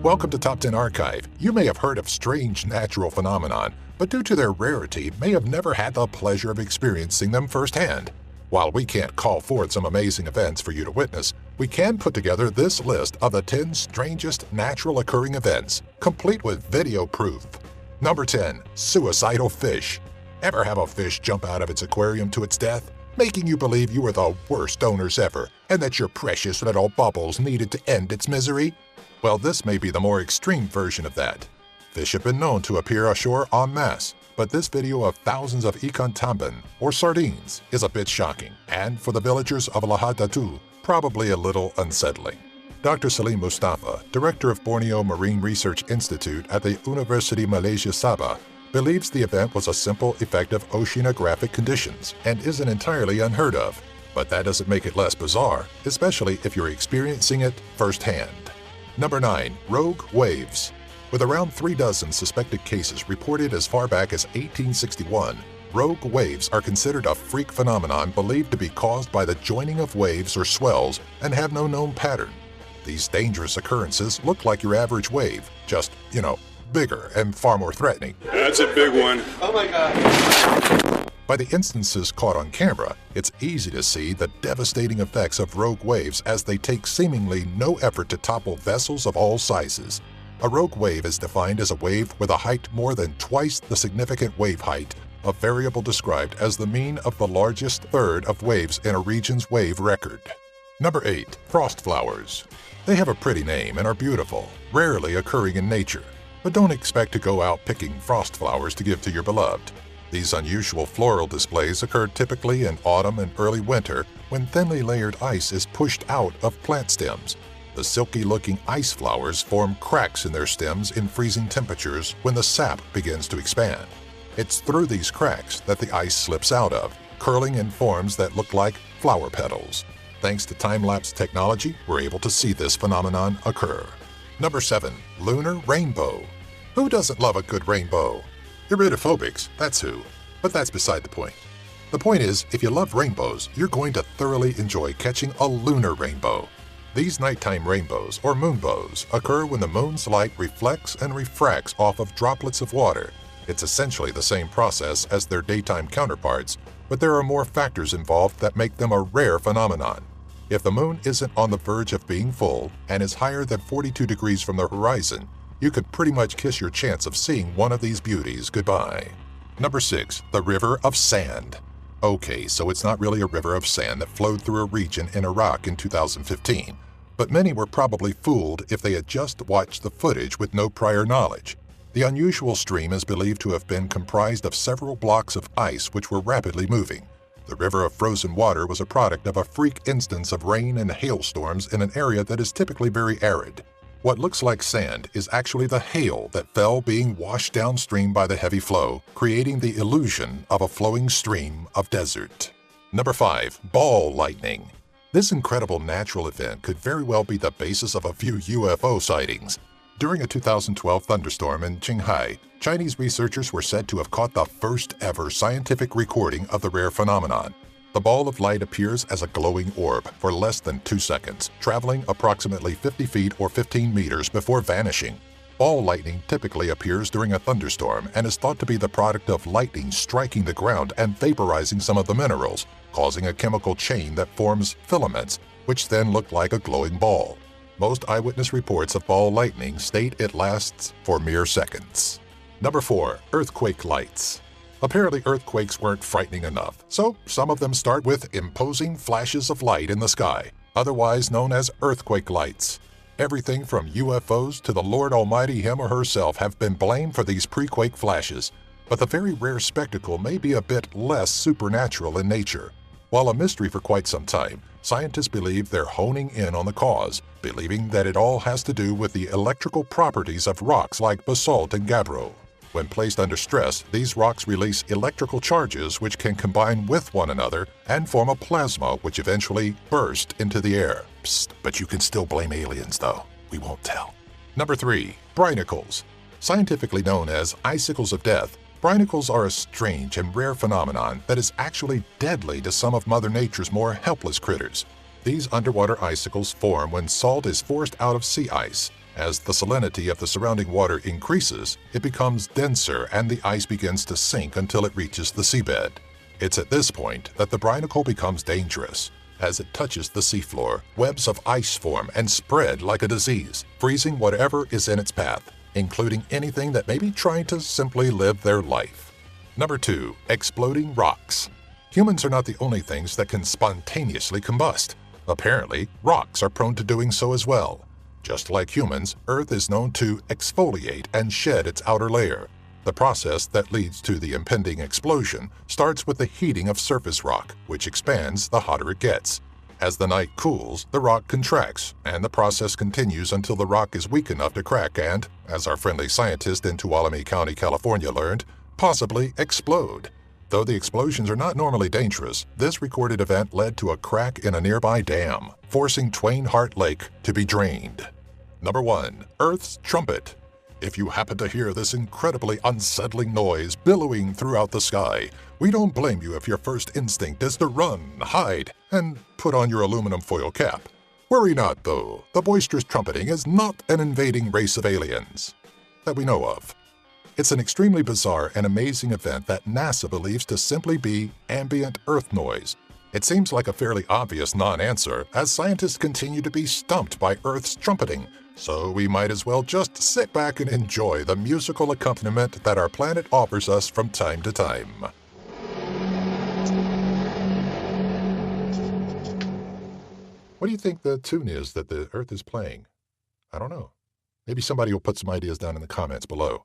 Welcome to Top 10 Archive. You may have heard of strange natural phenomenon, but due to their rarity, may have never had the pleasure of experiencing them firsthand. While we can't call forth some amazing events for you to witness, we can put together this list of the 10 strangest natural occurring events, complete with video proof. Number 10. Suicidal fish. Ever have a fish jump out of its aquarium to its death, making you believe you were the worst owners ever, and that your precious little bubbles needed to end its misery? Well, this may be the more extreme version of that. Fish have been known to appear ashore en masse, but this video of thousands of ikan tamban, or sardines, is a bit shocking, and for the villagers of Lahad Datu, probably a little unsettling. Dr. Salim Mustafa, director of Borneo Marine Research Institute at the University Malaysia Sabah, believes the event was a simple effect of oceanographic conditions and isn't entirely unheard of. But that doesn't make it less bizarre, especially if you're experiencing it firsthand. Number 9. Rogue waves. With around 36 suspected cases reported as far back as 1861, rogue waves are considered a freak phenomenon believed to be caused by the joining of waves or swells and have no known pattern. These dangerous occurrences look like your average wave, just, bigger and far more threatening. That's a big one. Oh my God. By the instances caught on camera, it's easy to see the devastating effects of rogue waves as they take seemingly no effort to topple vessels of all sizes. A rogue wave is defined as a wave with a height more than twice the significant wave height, a variable described as the mean of the largest third of waves in a region's wave record. Number 8. Frost flowers. They have a pretty name and are beautiful, rarely occurring in nature, but don't expect to go out picking frost flowers to give to your beloved. These unusual floral displays occur typically in autumn and early winter when thinly layered ice is pushed out of plant stems. The silky-looking ice flowers form cracks in their stems in freezing temperatures when the sap begins to expand. It's through these cracks that the ice slips out of, curling in forms that look like flower petals. Thanks to time-lapse technology, we're able to see this phenomenon occur. Number 7. Lunar rainbow. Who doesn't love a good rainbow? Iridophobics, that's who. But that's beside the point. The point is, if you love rainbows, you're going to thoroughly enjoy catching a lunar rainbow. These nighttime rainbows, or moonbows, occur when the moon's light reflects and refracts off of droplets of water. It's essentially the same process as their daytime counterparts, but there are more factors involved that make them a rare phenomenon. If the moon isn't on the verge of being full and is higher than 42 degrees from the horizon, you could pretty much kiss your chance of seeing one of these beauties goodbye. Number 6. The River of Sand. Okay, so it's not really a river of sand that flowed through a region in Iraq in 2015, but many were probably fooled if they had just watched the footage with no prior knowledge. The unusual stream is believed to have been comprised of several blocks of ice which were rapidly moving. The river of frozen water was a product of a freak instance of rain and hailstorms in an area that is typically very arid. What looks like sand is actually the hail that fell being washed downstream by the heavy flow, creating the illusion of a flowing stream of desert. Number 5. Ball lightning. This incredible natural event could very well be the basis of a few UFO sightings. During a 2012 thunderstorm in Qinghai, Chinese researchers were said to have caught the first ever scientific recording of the rare phenomenon. The ball of light appears as a glowing orb for less than 2 seconds, traveling approximately 50 feet or 15 meters before vanishing. Ball lightning typically appears during a thunderstorm and is thought to be the product of lightning striking the ground and vaporizing some of the minerals, causing a chemical chain that forms filaments, which then look like a glowing ball. Most eyewitness reports of ball lightning state it lasts for mere seconds. Number 4. Earthquake lights. Apparently earthquakes weren't frightening enough, so some of them start with imposing flashes of light in the sky, otherwise known as earthquake lights. Everything from UFOs to the Lord Almighty him or herself have been blamed for these pre-quake flashes, but the very rare spectacle may be a bit less supernatural in nature. While a mystery for quite some time, scientists believe they're honing in on the cause, believing that it all has to do with the electrical properties of rocks like basalt and gabbro. When placed under stress, these rocks release electrical charges which can combine with one another and form a plasma which eventually burst into the air. Psst, but you can still blame aliens though. We won't tell. Number 3. Brinicles. Scientifically known as icicles of death, brinicles are a strange and rare phenomenon that is actually deadly to some of Mother Nature's more helpless critters. These underwater icicles form when salt is forced out of sea ice. As the salinity of the surrounding water increases, it becomes denser and the ice begins to sink until it reaches the seabed. It's at this point that the brinacle becomes dangerous. As it touches the seafloor, webs of ice form and spread like a disease, freezing whatever is in its path, including anything that may be trying to simply live their life. Number 2. Exploding rocks. Humans are not the only things that can spontaneously combust. Apparently, rocks are prone to doing so as well. Just like humans, Earth is known to exfoliate and shed its outer layer. The process that leads to the impending explosion starts with the heating of surface rock, which expands the hotter it gets. As the night cools, the rock contracts, and the process continues until the rock is weak enough to crack and, as our friendly scientist in Tuolumne County, California learned, possibly explode. Though the explosions are not normally dangerous, this recorded event led to a crack in a nearby dam, forcing Twain Harte Lake to be drained. Number 1. Earth's trumpet. If you happen to hear this incredibly unsettling noise billowing throughout the sky, we don't blame you if your first instinct is to run, hide, and put on your aluminum foil cap. Worry not, though. The boisterous trumpeting is not an invading race of aliens that we know of. It's an extremely bizarre and amazing event that NASA believes to simply be ambient Earth noise. It seems like a fairly obvious non-answer, as scientists continue to be stumped by Earth's trumpeting, so we might as well just sit back and enjoy the musical accompaniment that our planet offers us from time to time. What do you think the tune is that the Earth is playing? I don't know. Maybe somebody will put some ideas down in the comments below.